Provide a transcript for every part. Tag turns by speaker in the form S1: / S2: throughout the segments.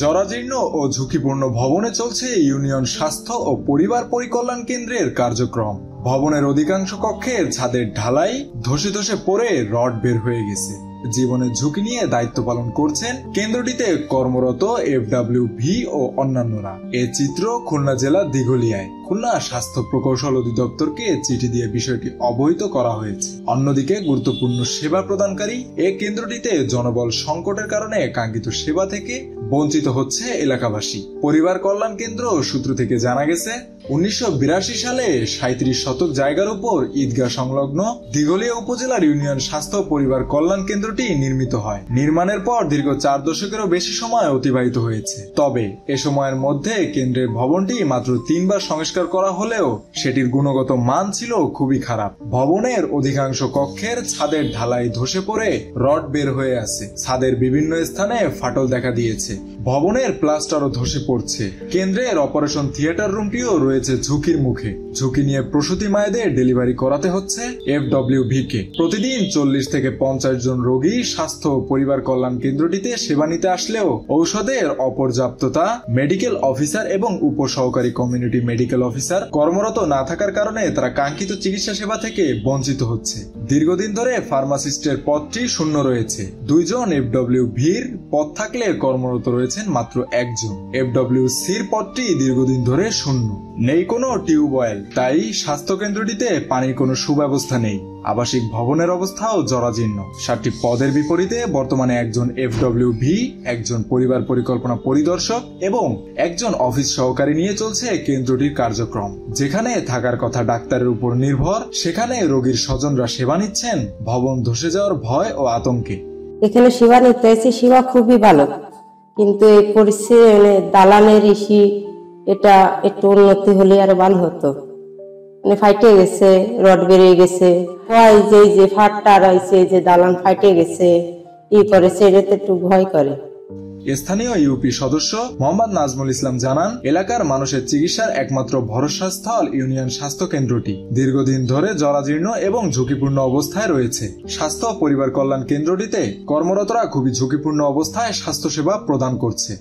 S1: জরাজীর্ণ ও ঝুঁকিপূর্ণ ভবনে চলছে ইউনিয়ন স্বাস্থ্য ও পরিবার পরিকল্যাণ কেন্দ্রের কার্যক্রম। ভবনের অধিকাংশ কক্ষের ছাদের ঢালাই ধসে ধসে পড়ে রড বের হয়ে গেছে। জীবনের ঝুঁকি নিয়ে দায়িত্ব পালন করছেন কেন্দ্রটিতে কর্মরত FWV ও অন্যান্যরা। এ চিত্র খুলনা জেলার দিঘলিয়ায়। খুলনা স্বাস্থ্য প্রকৌশল অধিদপ্তরকে চিঠি দিয়ে বিষয়টি অবহিত করা হয়েছে। অন্যদিকে গুরুত্বপূর্ণ সেবা প্রদানকারী এ কেন্দ্রটিতে জনবল সংকটের কারণে কাঙ্ক্ষিত সেবা থেকে বঞ্চিত হচ্ছে এলাকাবাসী। পরিবার কল্যাণ কেন্দ্র সূত্র থেকে জানা গেছে, 1982 সালে 37 শতক জায়গার উপর ঈদগাহ সংলগ্ন দিঘলিয়া উপজেলার ইউনিয়ন স্বাস্থ্য পরিবার কল্যাণ কেন্দ্রটি নির্মিত হয়। নির্মাণের পর দীর্ঘ 4 দশকেরও বেশি সময় অতিবাহিত হয়েছে। তবে এ সময়ের মধ্যে কেন্দ্রের ভবনটি মাত্র 3 বার সংস্কার করা হলেও সেটির গুণগত মান ছিল খুবই খারাপ। ভবনের অধিকাংশ কক্ষের ছাদের ঢালাই ধসে পড়ে রড বের হয়ে আছে। ছাদের বিভিন্ন স্থানে ফাটল দেখা দিয়েছে। ভবনের প্লাস্টারও ধসে পড়ছে। কেন্দ্রের অপারেশন থিয়েটার রুমটিও রয়েছে ঝুঁকির মুখে। ঝুঁকি নিয়ে প্রসূতি মায়েদের ডেলিভারি করাতে হচ্ছে FWV কে। প্রতিদিন 40 থেকে 50 জন রোগী স্বাস্থ্য পরিবার কল্যাণ কেন্দ্রটিতে সেবা নিতে আসলেও ঔষধের অপর্যাপ্ততা, মেডিকেল অফিসার এবং উপসহকারী কমিউনিটি মেডিকেল অফিসার কর্মরত না থাকার কারণে তারা কাঙ্ক্ষিত চিকিৎসা সেবা থেকে বঞ্চিত হচ্ছে। দীর্ঘদিন ধরে ফার্মাসিস্টের পদটি শূন্য রয়েছে। 2 জন FWV-র পদ থাকলে কর্মরত রয়েছেন মাত্র 1 জন। FWC-র পদটি দীর্ঘদিন ধরে শূন্য। নেই কোনো টিউবওয়েল, তাই স্বাস্থ্য কেন্দ্রটিতে পানির কোনো সুব্যবস্থা নেই। আবাসিক ভবনের অবস্থাও জরাজীর্ণ। 7টি পদের বিপরীতে বর্তমানে 1 জন FWV, 1 জন পরিবার পরিকল্পনা পরিদর্শক এবং 1 জন অফিস সহকারী নিয়ে চলছে কেন্দ্রটির কার্যক্রম। যেখানে থাকার কথা ডাক্তারের উপর নির্ভর, সেখানে রোগীর স্বজনরা সেবা নিচ্ছেন ভবন ধসে যাওয়ার ভয় ও আতঙ্কে।
S2: এখানে সেবা নিতে হয়েছে, সেবা খুবই ভালো, কিন্তু এই পরিস্থিতি দালানের ইসি এটা একটু উন্নতি হলে আরো ভালো হতো। ফাইটে গেছে, রড বেরিয়ে গেছে, যে ফাটটা রয়েছে, যে দালান ফাইটে গেছে, ই করেছে, এটাতে একটু ভয় করে।
S1: স্থানীয় ইউপি সদস্য মোহাম্মদ নাজমুল ইসলাম জানান, এলাকার মানুষের চিকিৎসার একমাত্র ভরসা স্থল ইউনিয়ন স্বাস্থ্য কেন্দ্রটি দীর্ঘদিন ধরে জরাজীর্ণ এবং ঝুঁকিপূর্ণ অবস্থায় রয়েছে। স্বাস্থ্য পরিবার কল্যাণ কেন্দ্রটিতে কর্মরতরা খুবই ঝুঁকিপূর্ণ অবস্থায় স্বাস্থ্যসেবা প্রদান করছে।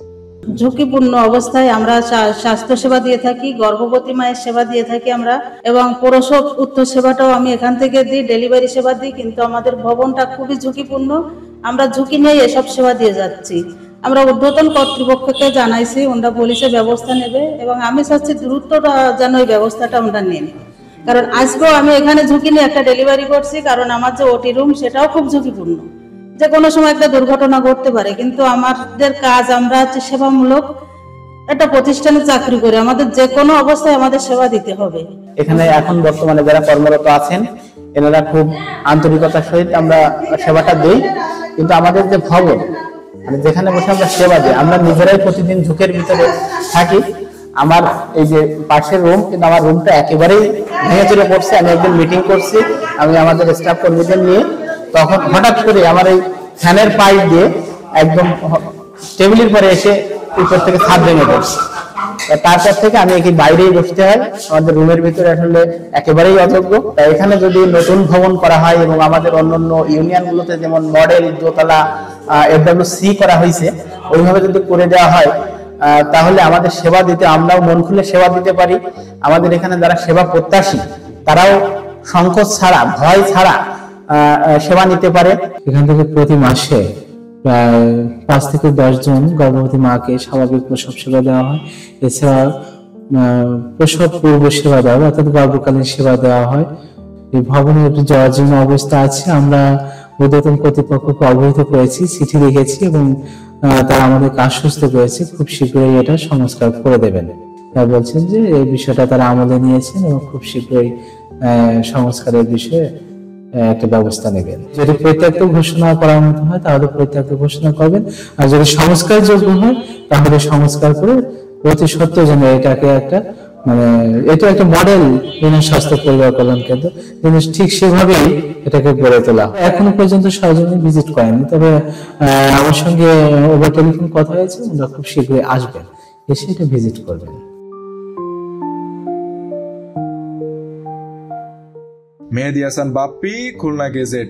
S3: ঝুঁকিপূর্ণ অবস্থায় আমরা স্বাস্থ্য সেবা দিয়ে থাকি, গর্ভবতী মায়ের সেবা দিয়ে থাকি আমরা, এবং প্রসব উত্তর সেবাটাও আমি এখান থেকে দিই, ডেলিভারি সেবা দিই। কিন্তু আমাদের ভবনটা খুবই ঝুঁকিপূর্ণ, আমরা ঝুঁকি নিয়ে এসব সেবা দিয়ে যাচ্ছি। আমরা ঊর্ধ্বতন কর্তৃপক্ষকে জানাইছি, ওনারা পুলিশের ব্যবস্থা নেবে, এবং আমি চাচ্ছি দ্রুত যেন এই ব্যবস্থাটা আমরা নেন। কারণ আজকেও আমি এখানে ঝুঁকি নিয়ে একটা ডেলিভারি করছি, কারণ আমার যে ওটি রুম সেটাও খুব ঝুঁকিপূর্ণ, যে কোনো সময় একটা দুর্ঘটনা ঘটতে পারে। কিন্তু আমাদের কাজ, আমরা হচ্ছে সেবামূলক একটা প্রতিষ্ঠানে চাকরি করে, আমাদের যে কোনো অবস্থায় আমাদের সেবা দিতে হবে।
S4: এখানে এখন বর্তমানে যারা কর্মরত আছেন এনারা খুব আন্তরিকতার সহিত আমরা সেবাটা দিই। কিন্তু আমাদের যে ভবন, মানে যেখানে বসে আমরা সেবা দিই, আমরা নিজেরাই প্রতিদিন ঝুঁকির ভিতরে থাকি। আমার এই যে পাশের রুম, কিন্তু আমার রুমটা একেবারেই ভেঙে চলে পড়ছে। আমি একদিন মিটিং করছি, আমি আমাদের স্টাফ কর্মীদের নিয়ে, তখন হঠাৎ করে আমার এই ফ্যানের পাইপ দিয়ে একদম টেবিলের পরে এসে উপর থেকে ছাদ ভেঙে পড়ছে। তারপর থেকে আমি একে বাইরেই বসতে হয়, আমাদের রুমের ভিতরে আসলে একেবারেই অযোগ্য। তাই এখানে যদি নতুন ভবন করা হয় এবং আমাদের অন্যান্য ইউনিয়নগুলোতে যেমন মডেল দোতলা FWC করা হয়েছে, ওইভাবে যদি করে দেওয়া হয়, তাহলে আমাদের সেবা দিতে, আমরাও মন খুলে সেবা দিতে পারি। আমাদের এখানে যারা সেবা প্রত্যাশী তারাও সংকোচ ছাড়া, ভয় ছাড়া সেবা নিতে পারে।
S5: এখান থেকে প্রতি মাসে প্রায় 5 থেকে 10 জন গর্ভবতী মাকে স্বাভাবিক প্রসব সেবা দেওয়া হয়। এছাড়া প্রসব পূর্ব সেবা দেওয়া হয়, অর্থাৎ গর্ভকালীন সেবা দেওয়া হয়। এই ভবনের একটি জরাজীর্ণ অবস্থা আছে। আমরা ঊর্ধ্বতন কর্তৃপক্ষকে অবহিত করেছি, চিঠি লিখেছি, এবং তারা আমাদেরকে আশ্বস্ত করেছে খুব শীঘ্রই এটা সংস্কার করে দেবেন। তারা বলছেন যে এই বিষয়টা তারা আমলে নিয়েছেন এবং খুব শীঘ্রই সংস্কারের বিষয়ে একটা ব্যবস্থা নেবেন। যদি পরিত্যক্ত ঘোষণা করার মতো হয় তাহলে পরিত্যক্ত ঘোষণা করবেন, আর যদি সংস্কার যোগ্য হয় তাহলে সংস্কার করে অতি সত্য যেন এটাকে একটা, মানে এটা একটা মডেল ইউনিয়ন স্বাস্থ্য পরিবার কল্যাণ কেন্দ্র, কিন্তু ঠিক সেভাবেই এটাকে গড়ে তোলা। এখনো পর্যন্ত সরজমিনে ভিজিট করেনি, তবে আমার সঙ্গে ওভার টেলিফোন কথা হয়েছে, ওরা খুব শীঘ্রই আসবেন, এসে এটা ভিজিট করবেন।
S1: মেহেদী হাসান বাপ্পি, খুলনা গেজেট।